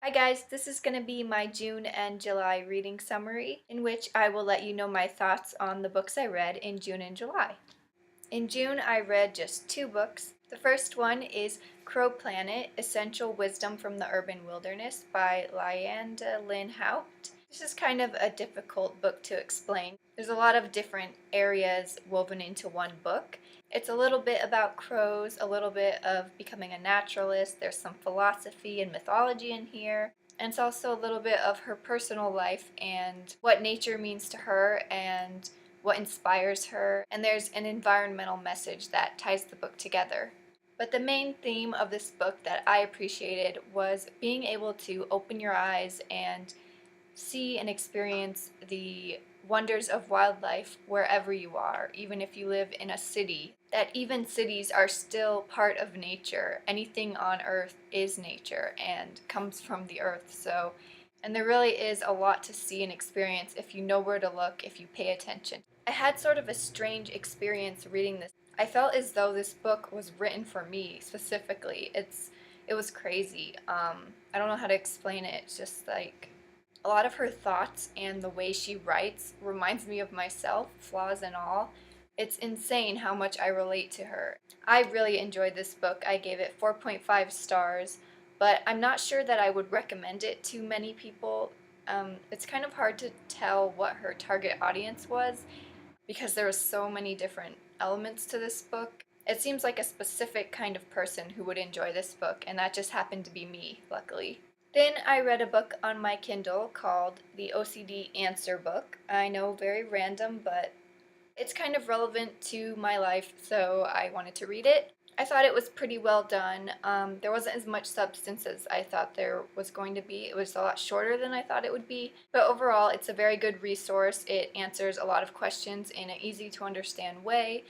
Hi guys, this is going to be my June and July reading summary, in which I will let you know my thoughts on the books I read in June and July. In June, I read just two books. The first one is Crow Planet: Essential Wisdom from the Urban Wilderness by Lyanda Lynn Haupt. This is kind of a difficult book to explain. There's a lot of different areas woven into one book. It's a little bit about crows, a little bit of becoming a naturalist. There's some philosophy and mythology in here. And it's also a little bit of her personal life and what nature means to her and what inspires her, and there's an environmental message that ties the book together. But the main theme of this book that I appreciated was being able to open your eyes and see and experience the wonders of wildlife wherever you are, even if you live in a city. That even cities are still part of nature. Anything on earth is nature and comes from the earth. And there really is a lot to see and experience if you know where to look, if you pay attention. I had sort of a strange experience reading this. I felt as though this book was written for me specifically. It was crazy. I don't know how to explain it. It's just like a lot of her thoughts and the way she writes reminds me of myself, flaws and all. It's insane how much I relate to her. I really enjoyed this book. I gave it 4.5 stars, but I'm not sure that I would recommend it to many people. It's kind of hard to tell what her target audience was because there were so many different elements to this book. It seems like a specific kind of person who would enjoy this book, and that just happened to be me, luckily. Then I read a book on my Kindle called The OCD Answer Book. I know, very random, but it's kind of relevant to my life, so I wanted to read it. I thought it was pretty well done. There wasn't as much substance as I thought there was going to be. It was a lot shorter than I thought it would be. But overall, it's a very good resource. It answers a lot of questions in an easy to understand way,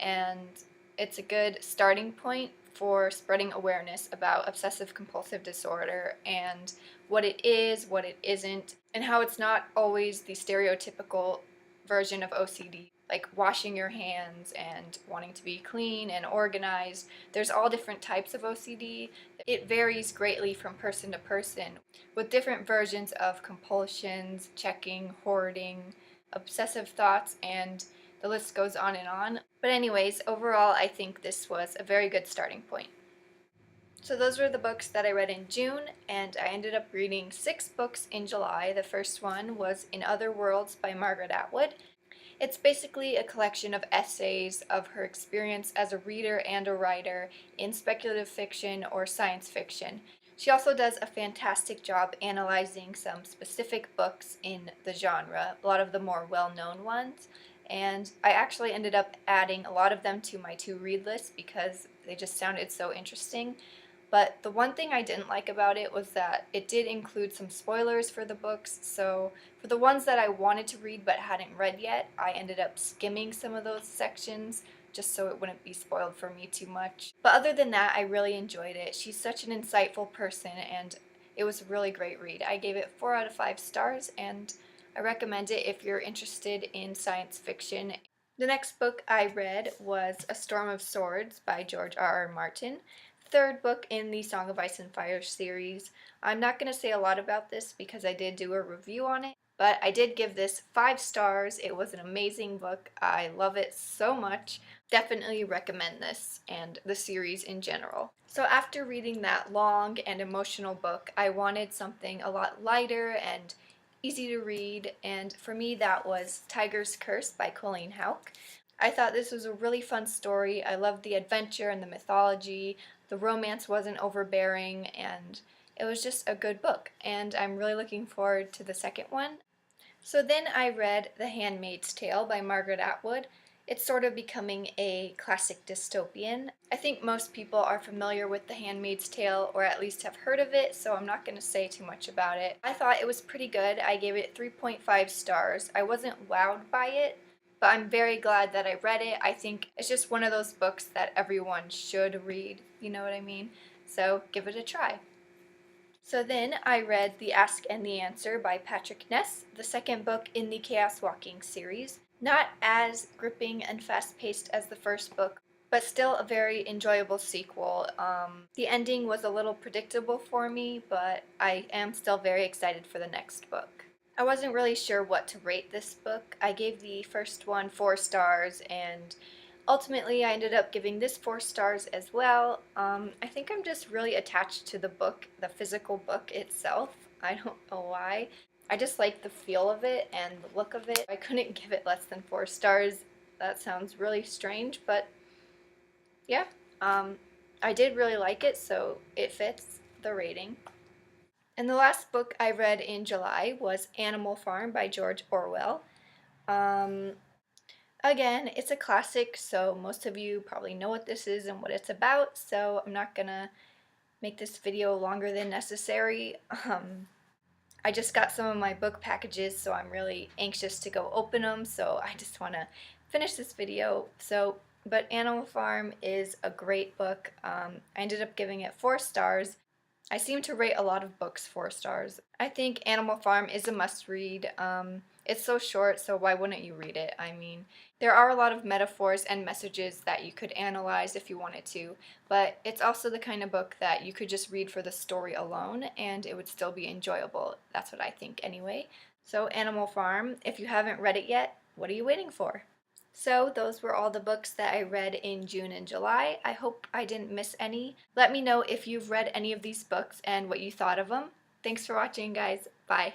and it's a good starting point for spreading awareness about obsessive compulsive disorder and what it is, what it isn't, and how it's not always the stereotypical version of OCD, like washing your hands and wanting to be clean and organized. There's all different types of OCD. It varies greatly from person to person, with different versions of compulsions, checking, hoarding, obsessive thoughts, and the list goes on and on. But anyways, overall, I think this was a very good starting point. So those were the books that I read in June, and I ended up reading 6 books in July. The first one was In Other Worlds by Margaret Atwood. It's basically a collection of essays of her experience as a reader and a writer in speculative fiction or science fiction. She also does a fantastic job analyzing some specific books in the genre, a lot of the more well-known ones, and I actually ended up adding a lot of them to my to-read list because they just sounded so interesting. But the one thing I didn't like about it was that it did include some spoilers for the books, so for the ones that I wanted to read but hadn't read yet, I ended up skimming some of those sections just so it wouldn't be spoiled for me too much. But other than that, I really enjoyed it. She's such an insightful person, and it was a really great read. I gave it 4 out of 5 stars, and I recommend it if you're interested in science fiction. The next book I read was A Storm of Swords by George R. R. Martin, third book in the Song of Ice and Fire series. I'm not going to say a lot about this because I did do a review on it, but I did give this 5 stars. It was an amazing book. I love it so much. Definitely recommend this and the series in general. So after reading that long and emotional book, I wanted something a lot lighter and easy to read, and for me that was Tiger's Curse by Colleen Houck. I thought this was a really fun story. I loved the adventure and the mythology. The romance wasn't overbearing, and it was just a good book, and I'm really looking forward to the second one. So then I read The Handmaid's Tale by Margaret Atwood. It's sort of becoming a classic dystopian. I think most people are familiar with The Handmaid's Tale, or at least have heard of it, so I'm not going to say too much about it. I thought it was pretty good. I gave it 3.5 stars. I wasn't wowed by it, but I'm very glad that I read it. I think it's just one of those books that everyone should read, you know what I mean? So give it a try. So then I read The Ask and the Answer by Patrick Ness, the second book in the Chaos Walking series. Not as gripping and fast-paced as the first book, but still a very enjoyable sequel. The ending was a little predictable for me, but I am still very excited for the next book. I wasn't really sure what to rate this book. I gave the first one 4 stars, and ultimately I ended up giving this 4 stars as well. I think I'm just really attached to the book, the physical book itself. I don't know why. I just like the feel of it and the look of it. I couldn't give it less than 4 stars. That sounds really strange, but yeah, I did really like it, so it fits the rating. And the last book I read in July was Animal Farm by George Orwell. Um, Again, it's a classic, so most of you probably know what this is and what it's about, so I'm not gonna make this video longer than necessary. I just got some of my book packages, so I'm really anxious to go open them, so I just want to finish this video. But Animal Farm is a great book. I ended up giving it 4 stars. I seem to rate a lot of books 4 stars. I think Animal Farm is a must-read. It's so short, so why wouldn't you read it? I mean, there are a lot of metaphors and messages that you could analyze if you wanted to, but it's also the kind of book that you could just read for the story alone and it would still be enjoyable. That's what I think anyway. So Animal Farm, if you haven't read it yet, what are you waiting for? So those were all the books that I read in June and July. I hope I didn't miss any. Let me know if you've read any of these books and what you thought of them. Thanks for watching, guys. Bye.